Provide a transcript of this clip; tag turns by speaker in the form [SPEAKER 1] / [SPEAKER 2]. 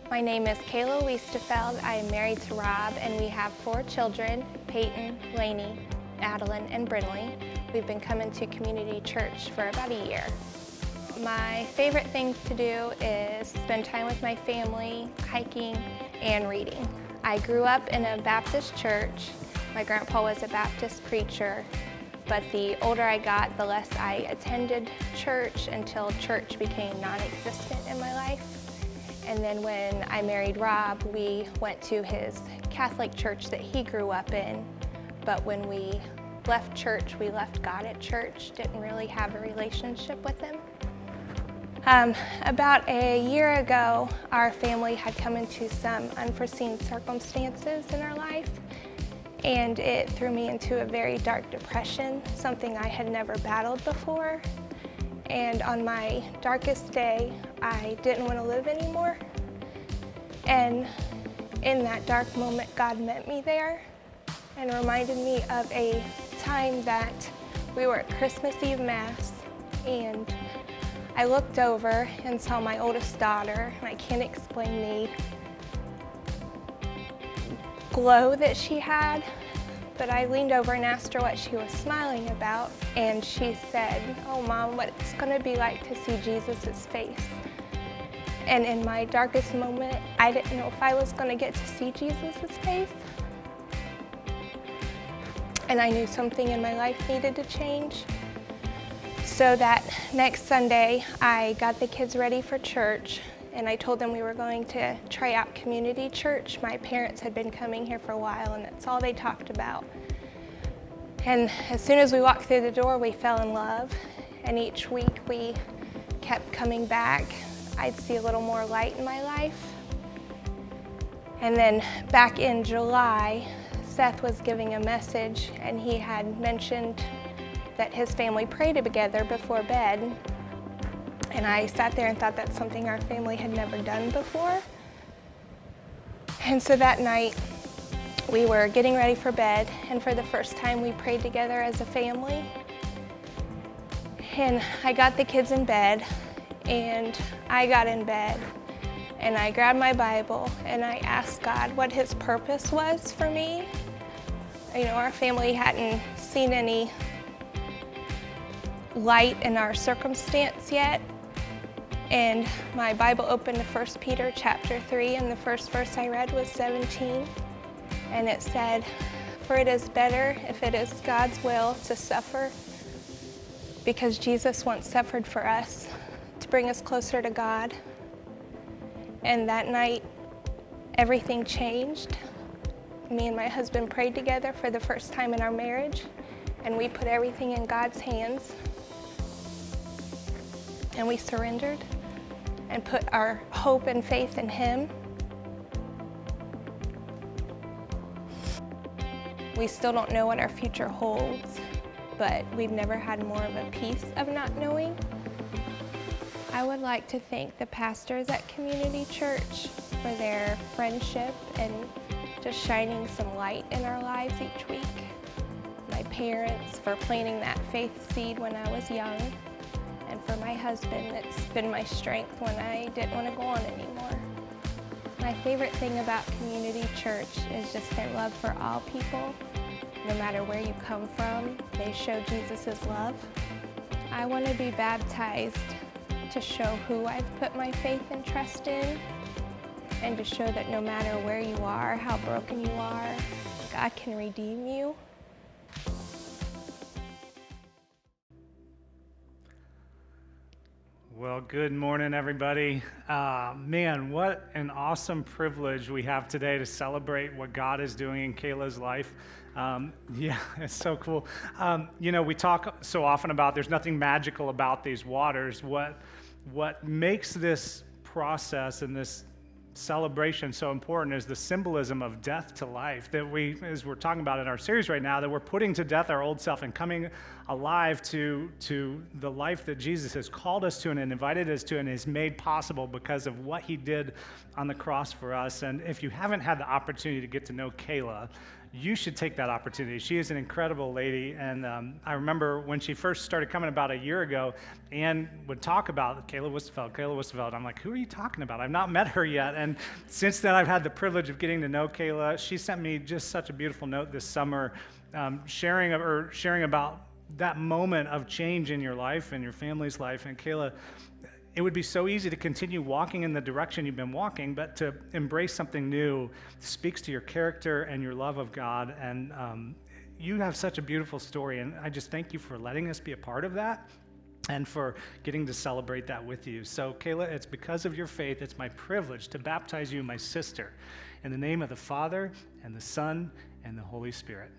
[SPEAKER 1] My name is Kayla Wuestefeld. I am married to Rob, and we have 4 children, Peyton, Lainey, Adeline, and Brinley. We've been coming to community church for about a year. My favorite things to do is spend time with my family, hiking, and reading. I grew up in a Baptist church. My grandpa was a Baptist preacher, but the older I got, the less I attended church until church became non-existent in my life. And then when I married Rob, we went to his Catholic church that he grew up in. But when we left church, we left God at church, didn't really have a relationship with him. About a year ago, our family had come into some unforeseen circumstances in our life, and it threw me into a very dark depression, something I had never battled before. And on my darkest day, I didn't want to live anymore. And in that dark moment, God met me there and reminded me of a time that we were at Christmas Eve Mass, and I looked over and saw my oldest daughter, and I can't explain the glow that she had, but I leaned over and asked her what she was smiling about, and she said, "Oh, Mom, what it's going to be like to see Jesus' face." And in my darkest moment, I didn't know if I was going to get to see Jesus' face. And I knew something in my life needed to change. So that next Sunday, I got the kids ready for church, and I told them we were going to try out community church. My parents had been coming here for a while, and that's all they talked about. And as soon as we walked through the door, we fell in love. And each week we kept coming back. I'd see a little more light in my life. And then back in July, Seth was giving a message, and he had mentioned that his family prayed together before bed. And I sat there and thought that's something our family had never done before. And so that night, we were getting ready for bed, and for the first time we prayed together as a family. And I got the kids in bed, and I got in bed, and I grabbed my Bible, and I asked God what his purpose was for me. You know, our family hadn't seen any light in our circumstance yet. And my Bible opened to 1 Peter chapter 3, and the first verse I read was 17. And it said, "For it is better, if it is God's will, to suffer, because Jesus once suffered for us, to bring us closer to God." And that night, everything changed. Me and my husband prayed together for the first time in our marriage, and we put everything in God's hands. And we surrendered and put our hope and faith in him. We still don't know what our future holds, but we've never had more of a peace of not knowing. I would like to thank the pastors at Community Church for their friendship and just shining some light in our lives each week. My parents for planting that faith seed when I was young. And for my husband, it's been my strength when I didn't want to go on anymore. My favorite thing about community church is just their love for all people. No matter where you come from, they show Jesus' love. I want to be baptized to show who I've put my faith and trust in, and to show that no matter where you are, how broken you are, God can redeem you.
[SPEAKER 2] Well, good morning, everybody. Man, what an awesome privilege we have today to celebrate what God is doing in Kayla's life. Yeah, it's so cool. You know, we talk so often about there's nothing magical about these waters. What makes this process and this celebration so important is the symbolism of death to life that we, as we're talking about in our series right now, that we're putting to death our old self and coming alive to the life that Jesus has called us to and invited us to and is made possible because of what he did on the cross for us. And if you haven't had the opportunity to get to know Kayla, you should take that opportunity. She is an incredible lady, and I remember when she first started coming about a year ago, Ann would talk about Kayla Wuestefeld. I'm like, who are you talking about? I've not met her yet, and since then I've had the privilege of getting to know Kayla. She sent me just such a beautiful note this summer, sharing about that moment of change in your life and your family's life. And Kayla, it would be so easy to continue walking in the direction you've been walking, but to embrace something new speaks to your character and your love of God. And you have such a beautiful story, and I just thank you for letting us be a part of that and for getting to celebrate that with you. So Kayla, it's because of your faith, it's my privilege to baptize you, my sister, in the name of the Father and the Son and the Holy Spirit.